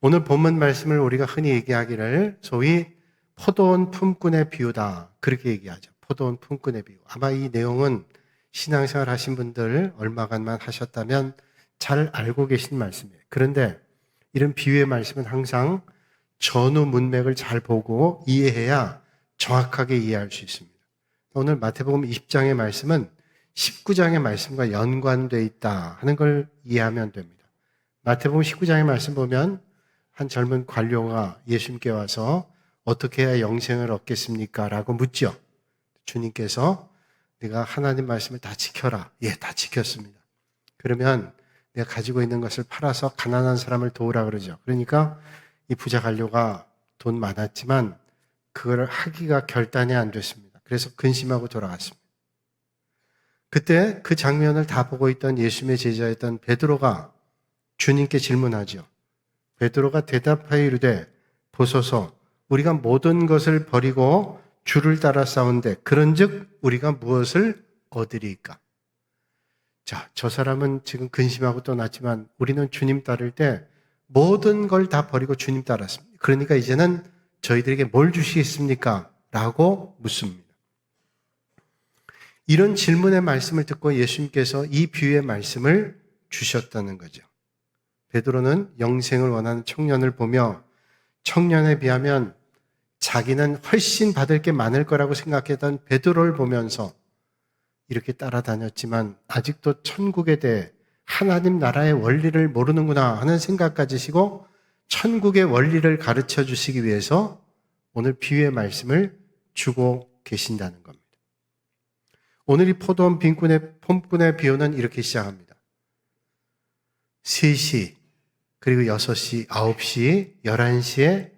오늘 본문 말씀을 우리가 흔히 얘기하기를 소위 포도원 품꾼의 비유다, 그렇게 얘기하죠. 포도원 품꾼의 비유. 아마 이 내용은 신앙생활 하신 분들 얼마간만 하셨다면 잘 알고 계신 말씀이에요. 그런데 이런 비유의 말씀은 항상 전후 문맥을 잘 보고 이해해야 정확하게 이해할 수 있습니다. 오늘 마태복음 20장의 말씀은 19장의 말씀과 연관되어 있다 하는 걸 이해하면 됩니다. 마태복음 19장의 말씀 보면 한 젊은 관료가 예수님께 와서 어떻게 해야 영생을 얻겠습니까? 라고 묻죠. 주님께서 네가 하나님 말씀을 다 지켜라. 예, 다 지켰습니다. 그러면 내가 가지고 있는 것을 팔아서 가난한 사람을 도우라 그러죠. 그러니까 이 부자 관료가 돈 많았지만 그걸 하기가 결단이 안 됐습니다. 그래서 근심하고 돌아갔습니다. 그때 그 장면을 다 보고 있던 예수님의 제자였던 베드로가 주님께 질문하죠. 베드로가 대답하여 이르되 보소서 우리가 모든 것을 버리고 주를 따라 싸운데 그런즉 우리가 무엇을 얻으리이까? 자, 저 사람은 지금 근심하고 떠났지만 우리는 주님 따를 때 모든 걸 다 버리고 주님 따랐습니다. 그러니까 이제는 저희들에게 뭘 주시겠습니까? 라고 묻습니다. 이런 질문의 말씀을 듣고 예수님께서 이 비유의 말씀을 주셨다는 거죠. 베드로는 영생을 원하는 청년을 보며 청년에 비하면 자기는 훨씬 받을 게 많을 거라고 생각했던 베드로를 보면서 이렇게 따라다녔지만 아직도 천국에 대해 하나님 나라의 원리를 모르는구나 하는 생각 가지시고 천국의 원리를 가르쳐 주시기 위해서 오늘 비유의 말씀을 주고 계신다는 겁니다. 오늘 이 포도원 품꾼의 비유는 이렇게 시작합니다. 3시, 그리고 6시, 9시, 11시에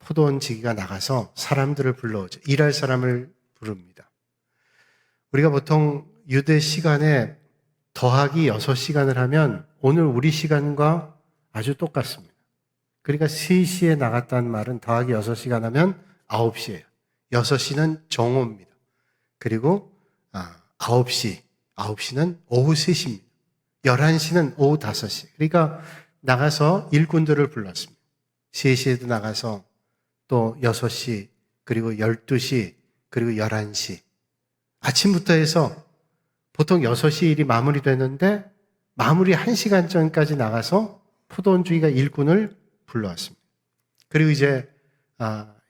포도원 지기가 나가서 사람들을 불러오죠. 일할 사람을 부릅니다. 우리가 보통 유대 시간에 더하기 6시간을 하면 오늘 우리 시간과 아주 똑같습니다. 그러니까 3시에 나갔다는 말은 더하기 6시간 하면 9시예요. 6시는 정오입니다. 그리고 9시는 오후 3시입니다. 11시는 오후 5시. 그러니까 나가서 일꾼들을 불렀습니다. 3시에도 나가서 또 6시, 그리고 12시, 그리고 11시. 아침부터 해서 보통 6시 일이 마무리되는데 마무리 1시간 전까지 나가서 포도원 주기가 일꾼을 불러왔습니다. 그리고 이제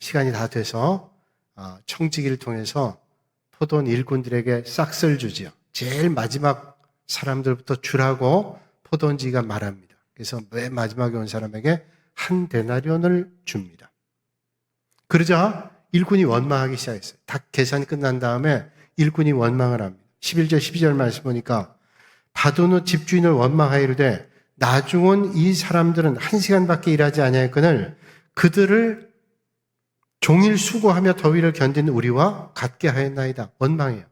시간이 다 돼서 청지기를 통해서 포도원 일꾼들에게 싹쓸 주지요. 제일 마지막 사람들부터 주라고 포도원지기가 말합니다. 그래서 맨 마지막에 온 사람에게 한 데나리온을 줍니다. 그러자 일꾼이 원망하기 시작했어요. 다 계산이 끝난 다음에 일꾼이 원망을 합니다. 11절 12절 말씀 보니까 받은 후 집주인을 원망하여 이르되 나중은 이 사람들은 1시간밖에 일하지 아니하였거늘 그들을 종일 수고하며 더위를 견딘 우리와 같게 하였나이다. 원망해요.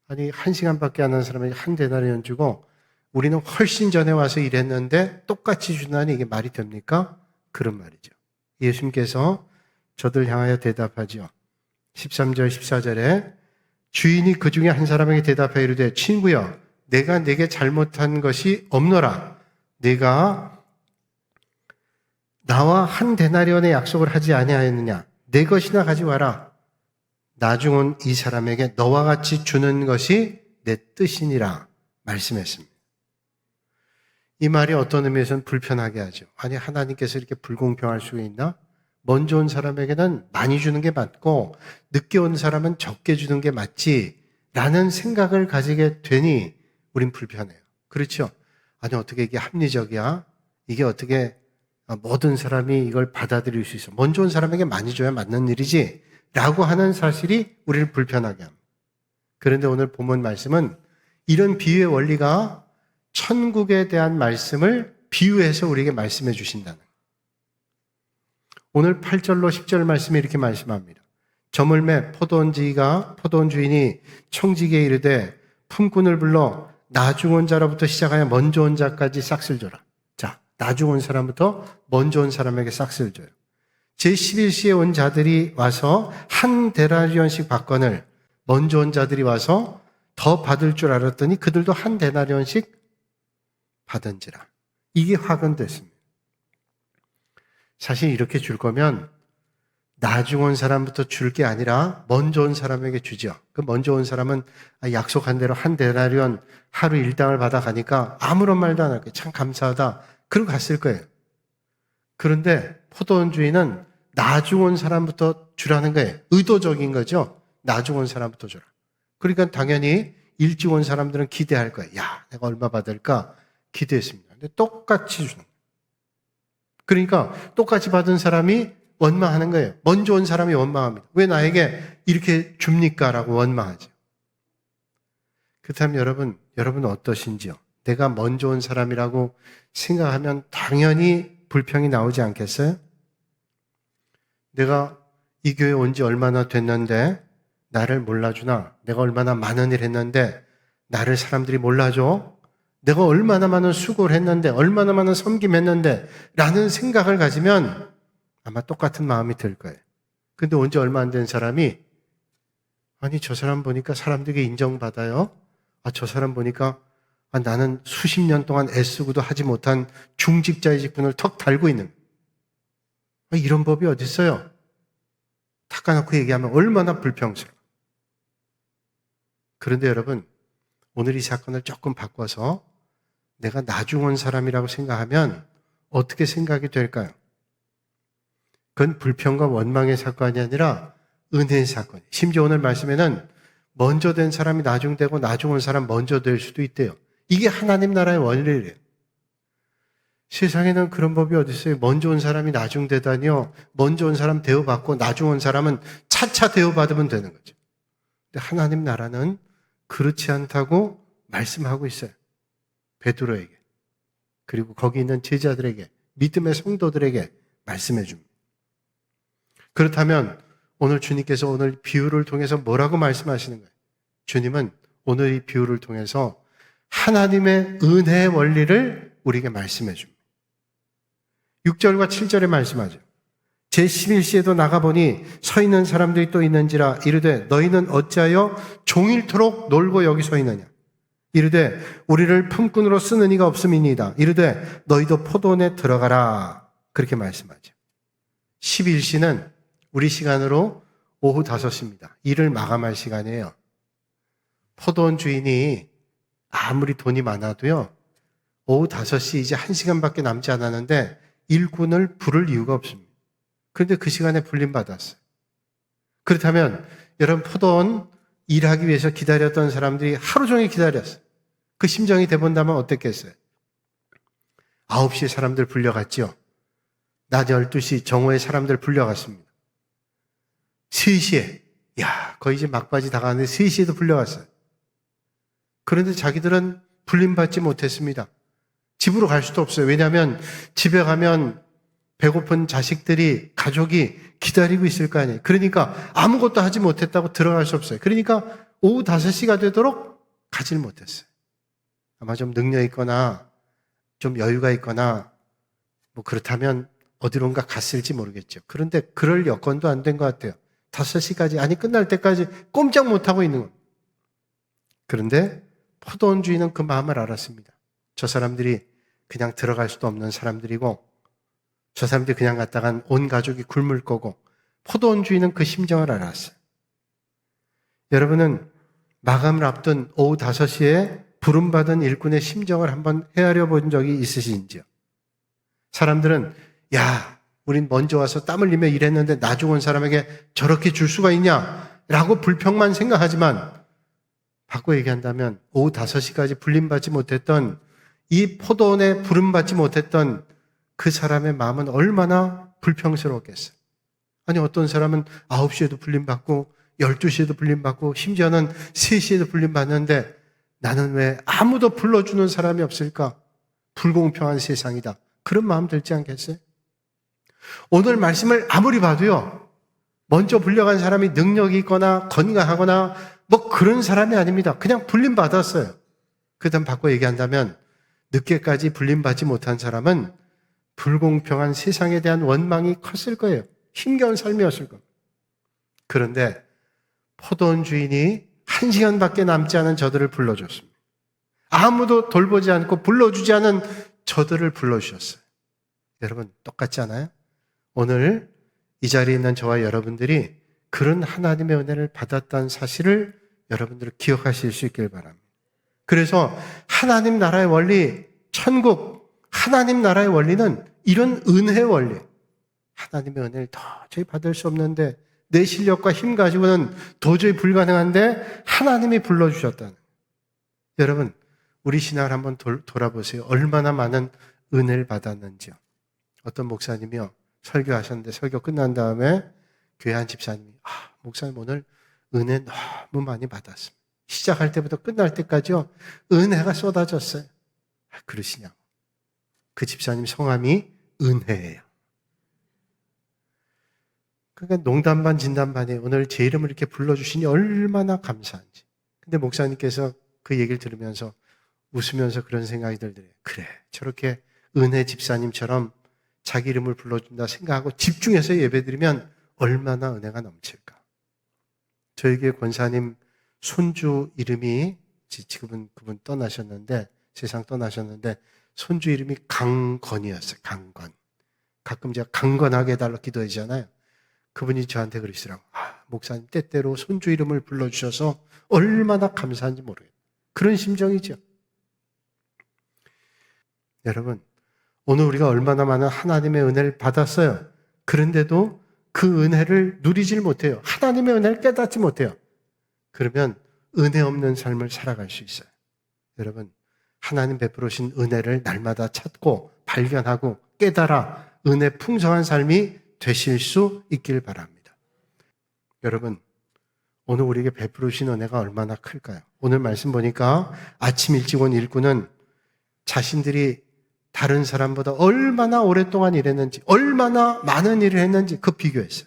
아니 1시간밖에 안 한 사람에게 한 데나리온 주고 우리는 훨씬 전에 와서 일했는데 똑같이 준다니 이게 말이 됩니까? 그런 말이죠. 예수님께서 저들 향하여 대답하죠. 13절 14절에 주인이 그 중에 한 사람에게 대답하여 이르되 친구여 내가 네게 잘못한 것이 없노라. 네가 나와 한 데나리온의 약속을 하지 아니하였느냐. 내 것이나 가져와라. 나중은 이 사람에게 너와 같이 주는 것이 내 뜻이니라 말씀했습니다. 이 말이 어떤 의미에서는 불편하게 하죠. 아니 하나님께서 이렇게 불공평할 수 있나? 먼저 온 사람에게는 많이 주는 게 맞고 늦게 온 사람은 적게 주는 게 맞지 라는 생각을 가지게 되니 우린 불편해요. 그렇죠? 아니 어떻게 이게 합리적이야? 이게 어떻게 모든 사람이 이걸 받아들일 수 있어? 먼저 온 사람에게 많이 줘야 맞는 일이지 라고 하는 사실이 우리를 불편하게 합니다. 그런데 오늘 본문 말씀은 이런 비유의 원리가 천국에 대한 말씀을 비유해서 우리에게 말씀해 주신다는 거예요. 오늘 8절로 10절 말씀이 이렇게 말씀합니다. 저물매 포도원 주인이 청지기에 이르되 품꾼을 불러 나중 온 자로부터 시작하여 먼저 온 자까지 싹쓸 줘라. 자, 나중 온 사람부터 먼저 온 사람에게 싹쓸 줘요. 제11시에 온 자들이 와서 한 데나리온씩 받거늘 먼저 온 자들이 와서 더 받을 줄 알았더니 그들도 한 데나리온씩 받은지라. 이게 화근됐습니다. 사실 이렇게 줄 거면 나중 온 사람부터 줄 게 아니라 먼저 온 사람에게 주죠. 그 먼저 온 사람은 약속한 대로 한 데나리온 하루 일당을 받아가니까 아무런 말도 안 하고 참 감사하다. 그러고 갔을 거예요. 그런데 포도원 주인은 나중 온 사람부터 주라는 거예요. 의도적인 거죠. 나중 온 사람부터 주라. 그러니까 당연히 일찍 온 사람들은 기대할 거예요. 야, 내가 얼마 받을까 기대했습니다. 근데 똑같이 주는 거예요. 그러니까 똑같이 받은 사람이 원망하는 거예요. 먼저 온 사람이 원망합니다. 왜 나에게 이렇게 줍니까? 라고 원망하죠. 그렇다면 여러분 어떠신지요? 내가 먼저 온 사람이라고 생각하면 당연히 불평이 나오지 않겠어요? 내가 이 교회 온 지 얼마나 됐는데 나를 몰라주나? 내가 얼마나 많은 일 했는데 나를 사람들이 몰라줘? 내가 얼마나 많은 수고를 했는데 얼마나 많은 섬김했는데 라는 생각을 가지면 아마 똑같은 마음이 들 거예요. 근데 온 지 얼마 안 된 사람이 아니 저 사람 보니까 사람들에게 인정받아요. 저 사람 보니까 나는 수십 년 동안 애쓰고도 하지 못한 중직자의 직분을 턱 달고 있는 이런 법이 어디 있어요? 닦아놓고 얘기하면 얼마나 불평스러워. 그런데 여러분 오늘 이 사건을 조금 바꿔서 내가 나중 온 사람이라고 생각하면 어떻게 생각이 될까요? 그건 불평과 원망의 사건이 아니라 은혜의 사건이에요. 심지어 오늘 말씀에는 먼저 된 사람이 나중 되고 나중 온 사람 먼저 될 수도 있대요. 이게 하나님 나라의 원리래요. 세상에는 그런 법이 어디 있어요? 먼저 온 사람이 나중 되다니요. 먼저 온 사람 대우받고 나중 온 사람은 차차 대우받으면 되는 거죠. 근데 하나님 나라는 그렇지 않다고 말씀하고 있어요. 베드로에게 그리고 거기 있는 제자들에게 믿음의 성도들에게 말씀해 줍니다. 그렇다면 오늘 주님께서 오늘 비유를 통해서 뭐라고 말씀하시는 거예요? 주님은 오늘 이 비유를 통해서 하나님의 은혜의 원리를 우리에게 말씀해 줍니다. 6절과 7절에 말씀하죠. 제11시에도 나가보니 서 있는 사람들이 또 있는지라 이르되 너희는 어찌하여 종일토록 놀고 여기 서 있느냐. 이르되 우리를 품꾼으로 쓰는 이가 없음이니이다. 이르되 너희도 포도원에 들어가라. 그렇게 말씀하죠. 11시는 우리 시간으로 오후 5시입니다. 일을 마감할 시간이에요. 포도원 주인이 아무리 돈이 많아도요. 오후 5시 이제 1시간밖에 남지 않았는데 일꾼을 부를 이유가 없습니다. 그런데 그 시간에 불림받았어요. 그렇다면 여러분 포도원 일하기 위해서 기다렸던 사람들이 하루 종일 기다렸어요. 그 심정이 돼본다면 어땠겠어요? 9시에 사람들 불려갔죠. 낮 12시 정오에 사람들 불려갔습니다. 3시에 거의 이제 막바지 다 가는데 3시에도 불려갔어요. 그런데 자기들은 불림받지 못했습니다. 집으로 갈 수도 없어요. 왜냐하면 집에 가면 배고픈 자식들이 가족이 기다리고 있을 거 아니에요. 그러니까 아무것도 하지 못했다고 들어갈 수 없어요. 그러니까 오후 5시가 되도록 가질 못했어요. 아마 좀 능력 있거나 좀 여유가 있거나 뭐 그렇다면 어디론가 갔을지 모르겠죠. 그런데 그럴 여건도 안 된 것 같아요. 5시까지 아니 끝날 때까지 꼼짝 못하고 있는 겁니다. 그런데 포도원 주인은 그 마음을 알았습니다. 저 사람들이 그냥 들어갈 수도 없는 사람들이고 저 사람들이 그냥 갔다간 온 가족이 굶을 거고 포도원 주인은 그 심정을 알았어요. 여러분은 마감을 앞둔 오후 5시에 부름받은 일꾼의 심정을 한번 헤아려 본 적이 있으신지요? 사람들은 우린 먼저 와서 땀 흘리며 일했는데 나중 온 사람에게 저렇게 줄 수가 있냐? 라고 불평만 생각하지만 바꿔 얘기한다면 오후 5시까지 불림받지 못했던 이 포도원에 부름받지 못했던 그 사람의 마음은 얼마나 불평스러웠겠어요. 아니 어떤 사람은 9시에도 불림받고 12시에도 불림받고 심지어는 3시에도 불림받는데 나는 왜 아무도 불러주는 사람이 없을까? 불공평한 세상이다. 그런 마음 들지 않겠어요? 오늘 말씀을 아무리 봐도요. 먼저 불려간 사람이 능력이 있거나 건강하거나 뭐 그런 사람이 아닙니다. 그냥 불림받았어요. 그 다음 바꿔 얘기한다면 늦게까지 불림받지 못한 사람은 불공평한 세상에 대한 원망이 컸을 거예요. 힘겨운 삶이었을 겁니다. 그런데 포도원 주인이 1시간밖에 남지 않은 저들을 불러줬습니다. 아무도 돌보지 않고 불러주지 않은 저들을 불러주셨어요. 여러분 똑같지 않아요? 오늘 이 자리에 있는 저와 여러분들이 그런 하나님의 은혜를 받았다는 사실을 여러분들 기억하실 수 있길 바랍니다. 그래서 하나님 나라의 원리, 천국, 하나님 나라의 원리는 이런 은혜의 원리. 하나님의 은혜를 도저히 받을 수 없는데 내 실력과 힘 가지고는 도저히 불가능한데 하나님이 불러주셨다는. 여러분 우리 신앙을 한번 돌아보세요. 얼마나 많은 은혜를 받았는지요. 어떤 목사님이요 설교하셨는데 설교 끝난 다음에 교회 한 집사님이 목사님 오늘 은혜 너무 많이 받았습니다. 시작할 때부터 끝날 때까지요 은혜가 쏟아졌어요. 그러시냐고. 그 집사님 성함이 은혜예요. 그러니까 농담 반 진담 반에 오늘 제 이름을 이렇게 불러주시니 얼마나 감사한지. 근데 목사님께서 그 얘기를 들으면서 웃으면서 그런 생각이 들더래요. 그래 저렇게 은혜 집사님처럼 자기 이름을 불러준다 생각하고 집중해서 예배드리면 얼마나 은혜가 넘칠까. 저희 교회 권사님 손주 이름이 지금은 그분 떠나셨는데 세상 떠나셨는데 손주 이름이 강건이었어요. 강건. 가끔 제가 강건하게 해달라고 기도하잖아요. 그분이 저한테 그러시더라고요. 목사님 때때로 손주 이름을 불러주셔서 얼마나 감사한지 모르겠어요. 그런 심정이죠. 여러분 오늘 우리가 얼마나 많은 하나님의 은혜를 받았어요. 그런데도 그 은혜를 누리질 못해요. 하나님의 은혜를 깨닫지 못해요. 그러면 은혜 없는 삶을 살아갈 수 있어요. 여러분 하나님 베풀으신 은혜를 날마다 찾고 발견하고 깨달아 은혜 풍성한 삶이 되실 수 있길 바랍니다. 여러분 오늘 우리에게 베풀으신 은혜가 얼마나 클까요? 오늘 말씀 보니까 아침 일찍 온 일꾼은 자신들이 다른 사람보다 얼마나 오랫동안 일했는지 얼마나 많은 일을 했는지 그 비교했어요.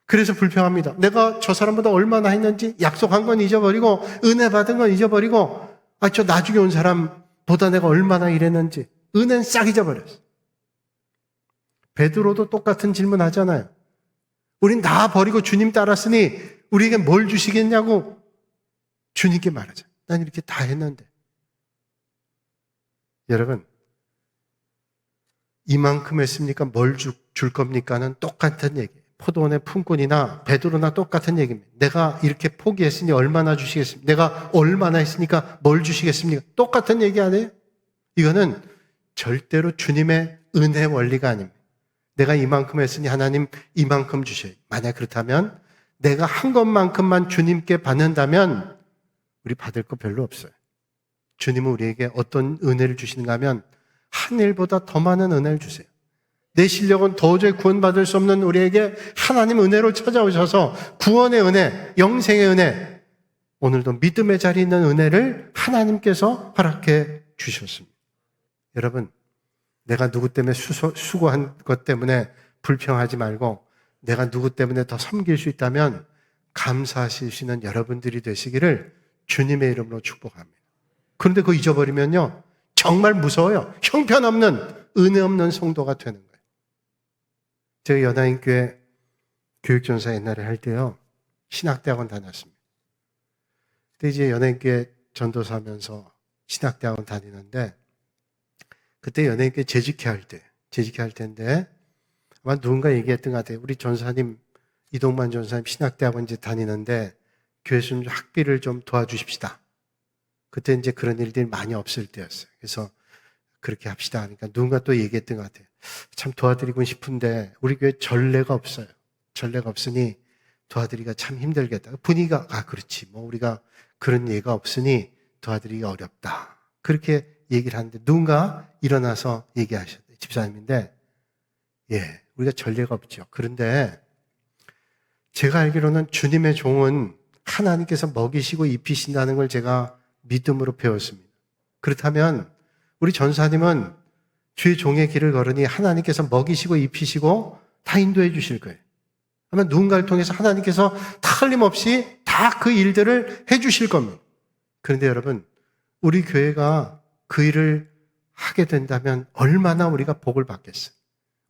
그래서 불평합니다. 내가 저 사람보다 얼마나 했는지 약속한 건 잊어버리고 은혜 받은 건 잊어버리고 저 나중에 온 사람보다 내가 얼마나 일했는지 은혜는 싹 잊어버렸어요. 베드로도 똑같은 질문 하잖아요. 우린 다 버리고 주님 따랐으니 우리에게 뭘 주시겠냐고 주님께 말하죠. 난 이렇게 다 했는데. 여러분 이만큼 했습니까? 뭘 줄 겁니까는 똑같은 얘기예요. 포도원의 품꾼이나 베드로나 똑같은 얘기입니다. 내가 이렇게 포기했으니 얼마나 주시겠습니까? 내가 얼마나 했으니까 뭘 주시겠습니까? 똑같은 얘기 아니에요? 이거는 절대로 주님의 은혜 원리가 아닙니다. 내가 이만큼 했으니 하나님 이만큼 주셔요. 만약 그렇다면 내가 한 것만큼만 주님께 받는다면 우리 받을 거 별로 없어요. 주님은 우리에게 어떤 은혜를 주시는가 하면 한 일보다 더 많은 은혜를 주세요. 내 실력은 도저히 구원받을 수 없는 우리에게 하나님 은혜로 찾아오셔서 구원의 은혜, 영생의 은혜, 오늘도 믿음의 자리에 있는 은혜를 하나님께서 허락해 주셨습니다. 여러분 내가 누구 때문에 수고한 것 때문에 불평하지 말고 내가 누구 때문에 더 섬길 수 있다면 감사하실 수 있는 여러분들이 되시기를 주님의 이름으로 축복합니다. 그런데 그거 잊어버리면요 정말 무서워요. 형편없는 은혜 없는 성도가 되는 거예요. 제가 연하인교회 교육전사 옛날에 할 때요 신학대학원 다녔습니다. 그때 이제 연하인교회 전도사하면서 신학대학원 다니는데 그때 연예인교회 재직회 할 때인데 아마 누군가 얘기했던 것 같아요. 우리 전사님 이동만 전사님 신학대학원 이제 다니는데 교회 좀 학비를 좀 도와주십시다. 그때 이제 그런 일들이 많이 없을 때였어요. 그래서 그렇게 합시다 하니까 누군가 또 얘기했던 것 같아요. 참 도와드리고 싶은데 우리 교회 전례가 없어요. 전례가 없으니 도와드리기가 참 힘들겠다. 분위기가 그렇지 뭐 우리가 그런 예가 없으니 도와드리기가 어렵다. 그렇게 얘기를 하는데 누군가 일어나서 얘기하셨대요. 집사님인데 우리가 전례가 없죠. 그런데 제가 알기로는 주님의 종은 하나님께서 먹이시고 입히신다는 걸 제가 믿음으로 배웠습니다. 그렇다면 우리 전사님은 주의 종의 길을 걸으니 하나님께서 먹이시고 입히시고 다 인도해 주실 거예요. 아마 누군가를 통해서 하나님께서 틀림없이 다 그 일들을 해 주실 겁니다. 그런데 여러분 우리 교회가 그 일을 하게 된다면 얼마나 우리가 복을 받겠어요.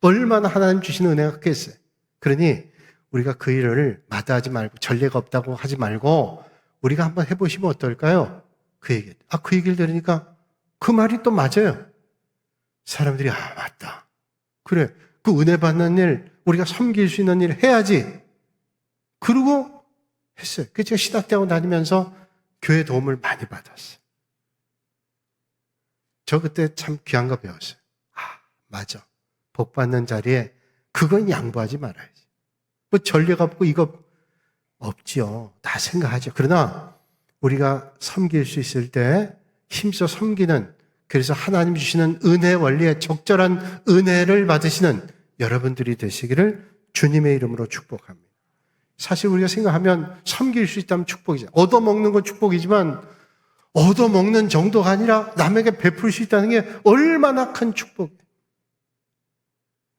얼마나 하나님 주시는 은혜가 크겠어요. 그러니 우리가 그 일을 마다하지 말고, 전례가 없다고 하지 말고 우리가 한번 해보시면 어떨까요? 그 얘기를 들으니까 그 말이 또 맞아요. 사람들이 맞다. 그래, 그 은혜 받는 일, 우리가 섬길 수 있는 일을 해야지. 그러고 했어요. 그래서 제가 신학대학원 다니면서 교회 도움을 많이 받았어요. 저 그때 참 귀한 거 배웠어요. 맞아. 복 받는 자리에 그건 양보하지 말아야지. 뭐 전례가 없고 이거 없지요. 다 생각하죠. 그러나 우리가 섬길 수 있을 때 힘써 섬기는, 그래서 하나님 주시는 은혜 원리에 적절한 은혜를 받으시는 여러분들이 되시기를 주님의 이름으로 축복합니다. 사실 우리가 생각하면 섬길 수 있다면 축복이죠. 얻어먹는 건 축복이지만 얻어먹는 정도가 아니라 남에게 베풀 수 있다는 게 얼마나 큰 축복이에요.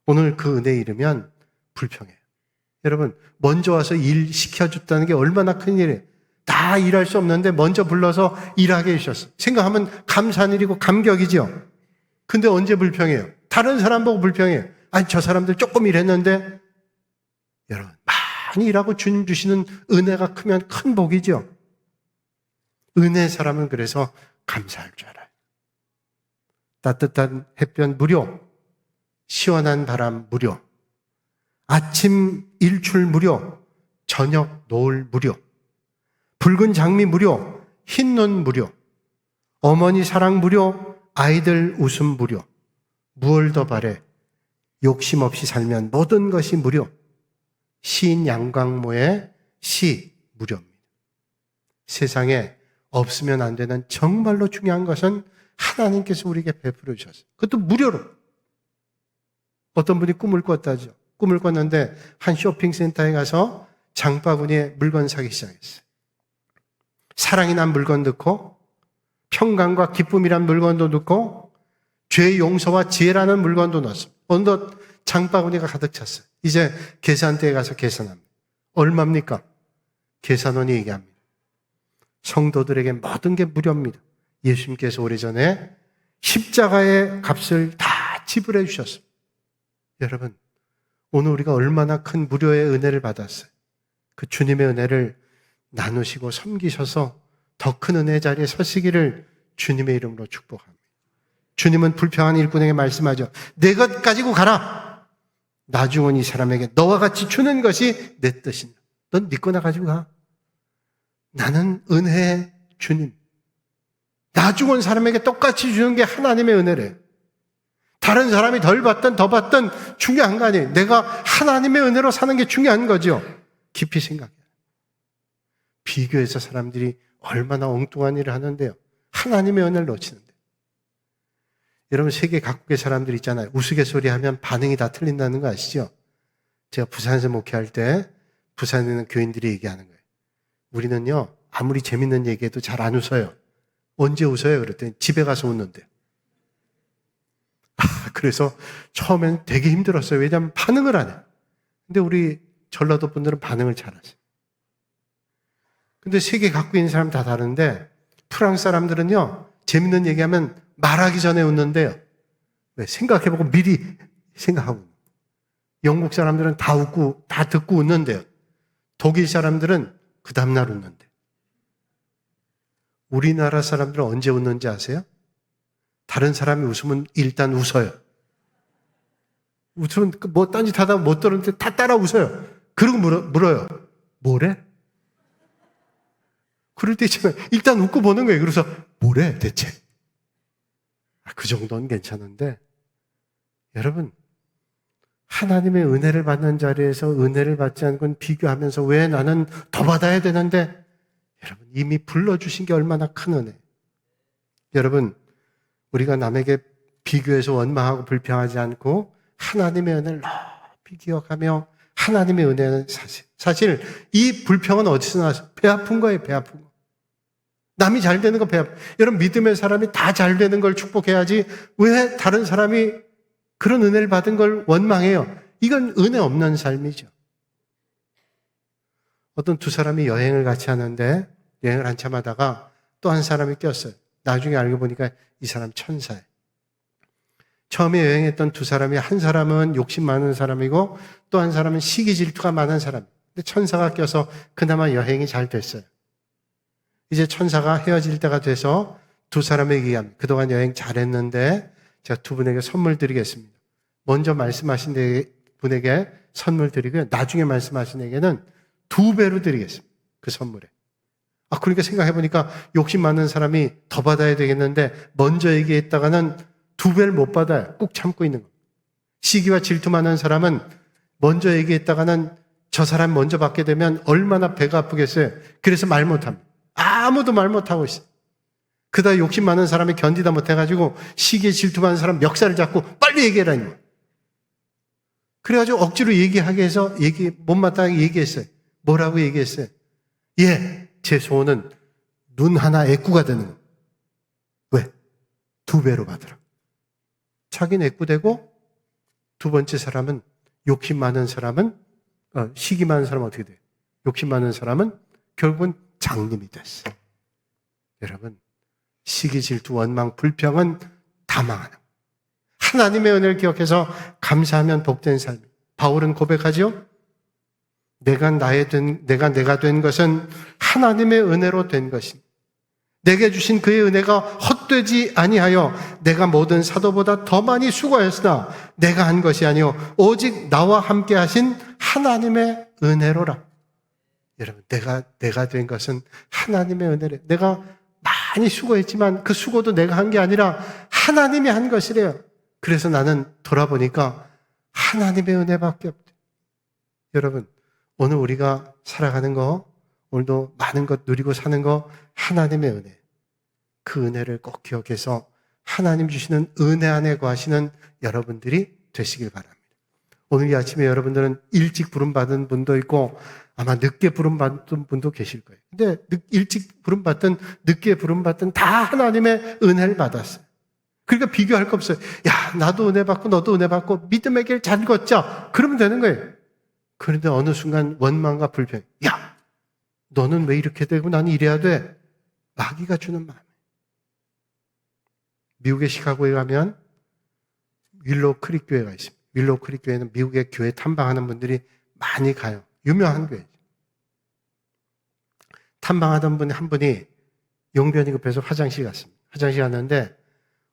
오늘 그 은혜에 이르면 불평해요. 여러분, 먼저 와서 일 시켜줬다는 게 얼마나 큰 일이에요. 다 일할 수 없는데 먼저 불러서 일하게 해주셨어요. 생각하면 감사한 일이고 감격이죠. 근데 언제 불평해요? 다른 사람 보고 불평해요. 아니, 저 사람들 조금 일했는데. 여러분, 많이 일하고 주님 주시는 은혜가 크면 큰 복이죠. 은혜의 사람은 그래서 감사할 줄 알아요. 따뜻한 햇볕 무료, 시원한 바람 무료, 아침 일출 무료, 저녁 노을 무료, 붉은 장미 무료, 흰눈 무료, 어머니 사랑 무료, 아이들 웃음 무료, 무얼 더 바래, 욕심 없이 살면 모든 것이 무료, 시인 양광모의 시 무료입니다. 세상에 없으면 안 되는 정말로 중요한 것은 하나님께서 우리에게 베풀어 주셨어요. 그것도 무료로. 어떤 분이 꿈을 꿨다죠. 꿈을 꿨는데 한 쇼핑센터에 가서 장바구니에 물건 사기 시작했어요. 사랑이 난 물건 넣고, 평강과 기쁨이란 물건도 넣고, 죄 용서와 지혜라는 물건도 넣었어요. 어느덧 장바구니가 가득 찼어요. 이제 계산대에 가서 계산합니다. 얼마입니까? 계산원이 얘기합니다. 성도들에게 모든 게 무료입니다. 예수님께서 오래전에 십자가의 값을 다 지불해 주셨어요. 여러분, 오늘 우리가 얼마나 큰 무료의 은혜를 받았어요. 그 주님의 은혜를 나누시고 섬기셔서 더 큰 은혜의 자리에 서시기를 주님의 이름으로 축복합니다. 주님은 불평한 일꾼에게 말씀하죠. 내 것 가지고 가라. 나중은 이 사람에게 너와 같이 주는 것이 내 뜻이다. 넌 네 거나 가지고 가. 나는 은혜의 주님. 나중은 사람에게 똑같이 주는 게 하나님의 은혜래. 다른 사람이 덜 받든 더 받든 중요한 거 아니에요. 내가 하나님의 은혜로 사는 게 중요한 거죠. 깊이 생각해요. 비교해서 사람들이 얼마나 엉뚱한 일을 하는데요. 하나님의 은혜를 놓치는데. 여러분, 세계 각국의 사람들 있잖아요. 우스갯소리 하면 반응이 다 틀린다는 거 아시죠? 제가 부산에서 목회할 때 부산에 있는 교인들이 얘기하는 거예요. 우리는요, 아무리 재밌는 얘기해도 잘 안 웃어요. 언제 웃어요? 그랬더니 집에 가서 웃는데요. 그래서 처음엔 되게 힘들었어요. 왜냐하면 반응을 안 해요. 근데 우리 전라도 분들은 반응을 잘하세요. 근데 세계 갖고 있는 사람 다 다른데 프랑스 사람들은요, 재밌는 얘기하면 말하기 전에 웃는데요. 왜? 생각해보고 미리 생각하고. 영국 사람들은 다 웃고 다 듣고 웃는데요. 독일 사람들은 그 다음날 웃는데. 우리나라 사람들은 언제 웃는지 아세요? 다른 사람이 웃으면 일단 웃어요. 웃으면 뭐 딴짓 하다가 못 들었는데 다 따라 웃어요. 그리고 물어요. 뭐래? 그럴 때 있잖아요. 일단 웃고 보는 거예요. 그래서 뭐래 대체? 그 정도는 괜찮은데 여러분, 하나님의 은혜를 받는 자리에서 은혜를 받지 않은 건 비교하면서 왜 나는 더 받아야 되는데, 여러분, 이미 불러주신 게 얼마나 큰 은혜. 여러분, 우리가 남에게 비교해서 원망하고 불평하지 않고 하나님의 은혜를 높이 기억하며 하나님의 은혜는 사실 이 불평은 어디서 나왔어요? 배 아픈 거예요. 배 아픈 거. 남이 잘 되는 거 배 아픈. 여러분, 믿음의 사람이 다 잘 되는 걸 축복해야지 왜 다른 사람이 그런 은혜를 받은 걸 원망해요? 이건 은혜 없는 삶이죠. 어떤 두 사람이 여행을 같이 하는데 여행을 한참 하다가 또 한 사람이 꼈어요. 나중에 알고 보니까 이 사람 천사예요. 처음에 여행했던 두 사람이 한 사람은 욕심 많은 사람이고 또 한 사람은 시기 질투가 많은 사람. 근데 천사가 껴서 그나마 여행이 잘 됐어요. 이제 천사가 헤어질 때가 돼서 두 사람에게 얘기합니다. 그동안 여행 잘했는데 제가 두 분에게 선물 드리겠습니다. 먼저 말씀하신 분에게 선물 드리고요. 나중에 말씀하신 에게는 2배로 드리겠습니다. 그 선물에. 그러니까 생각해보니까 욕심 많은 사람이 더 받아야 되겠는데 먼저 얘기했다가는 2배를 못 받아요. 꾹 참고 있는 겁니다. 시기와 질투 많은 사람은 먼저 얘기했다가는 저 사람 먼저 받게 되면 얼마나 배가 아프겠어요. 그래서 말 못합니다. 아무도 말 못하고 있어요. 그다 욕심 많은 사람이 견디다 못해가지고 시기에 질투 많은 사람 멱살을 잡고 빨리 얘기해라니 거예요. 그래가지고 억지로 얘기하게 해서 못마땅하게 얘기했어요. 뭐라고 얘기했어요? 예, 제 소원은 눈 하나 애꾸가 되는 거예요. 왜? 2배로 받으라. 자기는 애꾸되고 두 번째 사람은 욕심 많은 사람은 시기 많은 사람은 어떻게 돼요? 욕심 많은 사람은 결국은 장님이 됐어요. 여러분, 시기, 질투, 원망, 불평은 다 망하는 거예요. 하나님의 은혜를 기억해서 감사하면 복된 삶. 바울은 고백하죠. 내가 된 것은 하나님의 은혜로 된 것입니다. 내게 주신 그의 은혜가 헛되지 아니하여 내가 모든 사도보다 더 많이 수고하였으나 내가 한 것이 아니요 오직 나와 함께 하신 하나님의 은혜로라. 여러분, 내가 된 것은 하나님의 은혜래. 내가 많이 수고했지만 그 수고도 내가 한 게 아니라 하나님이 한 것이래요. 그래서 나는 돌아보니까 하나님의 은혜밖에 없대요. 여러분, 오늘 우리가 살아가는 거, 오늘도 많은 것 누리고 사는 거 하나님의 은혜. 그 은혜를 꼭 기억해서 하나님 주시는 은혜 안에 거하시는 여러분들이 되시길 바랍니다. 오늘 이 아침에 여러분들은 일찍 부름받은 분도 있고 아마 늦게 부름받은 분도 계실 거예요. 근데 일찍 부름받든 늦게 부름받든 다 하나님의 은혜를 받았어요. 그러니까 비교할 거 없어요. 야, 나도 은혜 받고 너도 은혜 받고 믿음의 길 잘 걷자. 그러면 되는 거예요. 그런데 어느 순간 원망과 불평. 야, 너는 왜 이렇게 되고 나는 이래야 돼. 마귀가 주는 마음. 미국의 시카고에 가면 윌로우 크릭 교회가 있습니다. 윌로우 크릭 교회는 미국의 교회 탐방하는 분들이 많이 가요. 유명한 교회죠. 탐방하던 분 한 분이 용변이 급해서 화장실 갔습니다. 화장실 갔는데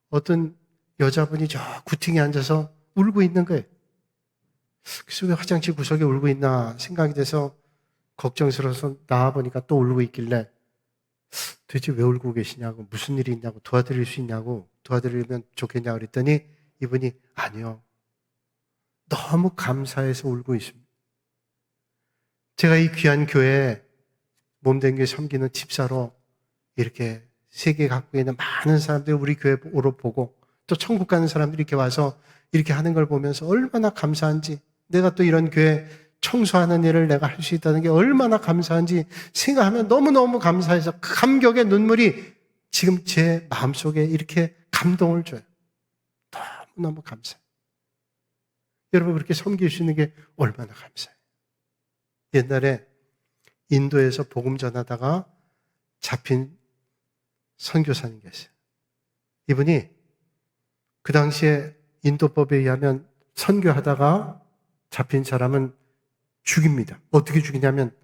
어떤 여자분이 저 구팅에 앉아서 울고 있는 거예요. 그래서 왜 화장실 구석에 울고 있나 생각이 돼서 걱정스러워서 나와보니까 또 울고 있길래 도대체 왜 울고 계시냐고, 무슨 일이 있냐고, 도와드릴 수 있냐고, 도와드리면 좋겠냐고 그랬더니 이분이 아니요, 너무 감사해서 울고 있습니다. 제가 이 귀한 교회에 몸된 교회 섬기는 집사로 이렇게 세계 각국에 있는 많은 사람들이 우리 교회로 보고 또 천국 가는 사람들이 이렇게 와서 이렇게 하는 걸 보면서 얼마나 감사한지, 내가 또 이런 교회 청소하는 일을 내가 할 수 있다는 게 얼마나 감사한지 생각하면 너무너무 감사해서 그 감격의 눈물이 지금 제 마음속에 이렇게 감동을 줘요. 너무너무 감사해요. 여러분, 그렇게 섬길 수 있는 게 얼마나 감사해요. 옛날에 인도에서 복음 전하다가 잡힌 선교사님 계세요. 이분이 그 당시에 인도법에 의하면 선교하다가 잡힌 사람은 죽입니다. 어떻게 죽이냐면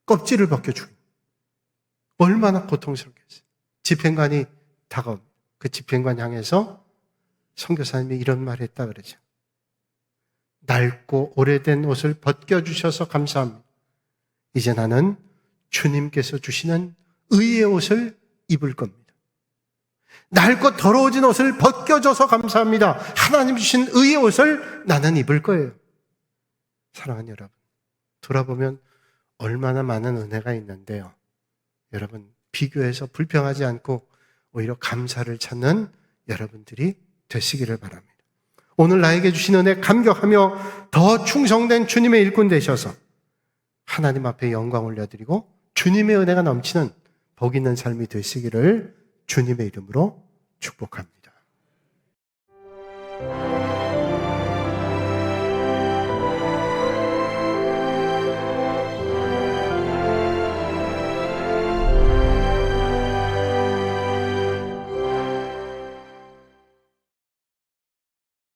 껍질을 벗겨 죽입니다. 얼마나 고통스럽겠어요. 집행관이 다가옵니다. 그 집행관 향해서 선교사님이 이런 말을 했다 그러죠. 낡고 오래된 옷을 벗겨주셔서 감사합니다. 이제 나는 주님께서 주시는 의의 옷을 입을 겁니다. 낡고 더러워진 옷을 벗겨줘서 감사합니다. 하나님 주신 의의 옷을 나는 입을 거예요. 사랑하는 여러분, 돌아보면 얼마나 많은 은혜가 있는데요. 여러분, 비교해서 불평하지 않고 오히려 감사를 찾는 여러분들이 되시기를 바랍니다. 오늘 나에게 주신 은혜 감격하며 더 충성된 주님의 일꾼 되셔서 하나님 앞에 영광 올려드리고 주님의 은혜가 넘치는 복 있는 삶이 되시기를 주님의 이름으로 축복합니다.